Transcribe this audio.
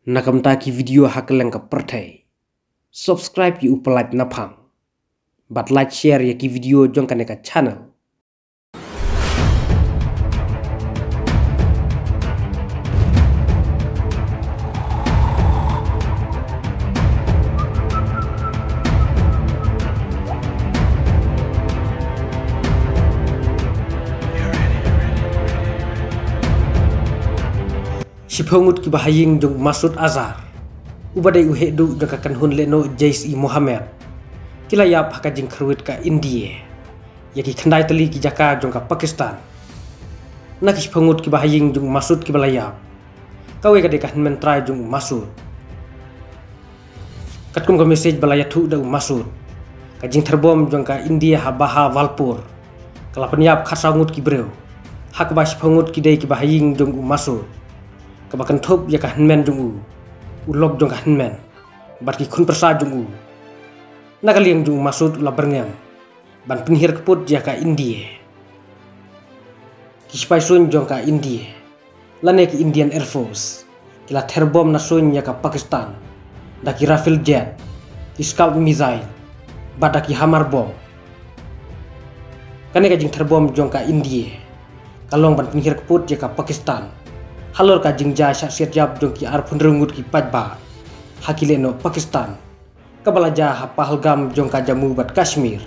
Nakamtaki video hakeleng ka pertai. Subscribe ki upalike napang. But like share ya ki video jong kaneka channel. Siphongut ki bahaying jong Masud Azhar. Ubadai uhedu jong kakan hun leno Jais-i Mohammed. Kila yap hakajing kruit ka India. Yaki khandai tali ki jaka jong ka Pakistan. Nak siphongut ki bahaying jong Masud ki balayap. Kawe ka dekan mentrai jong Masud. Katkum ka message balayatu da Masud. Kajing terbom jong ka India habaha Walpur. Kalapan yap khasangut ki breu. Hak ba siphongut ki dei ki bahaying jong Masud. Kabakan thop ya kahnmen jung ulok jong kahnmen bat ki khun persa jung nakaliang jung Masud la berngam ban penhir keput ya ka India kispai sun jong ka India lane ki Indian Air Force kila terbom na sun ya ka Pakistan daki rifle jet ki scout missile badaki hamar bom kane ka jing terbom jong ka India kalong ban penhir keput ya ka Pakistan halor ka jingja syak jab jong ki ar punrungut ki pajba hakile no Pakistan kabalaja ha Pahalgam jong ka Jammu bat Kashmir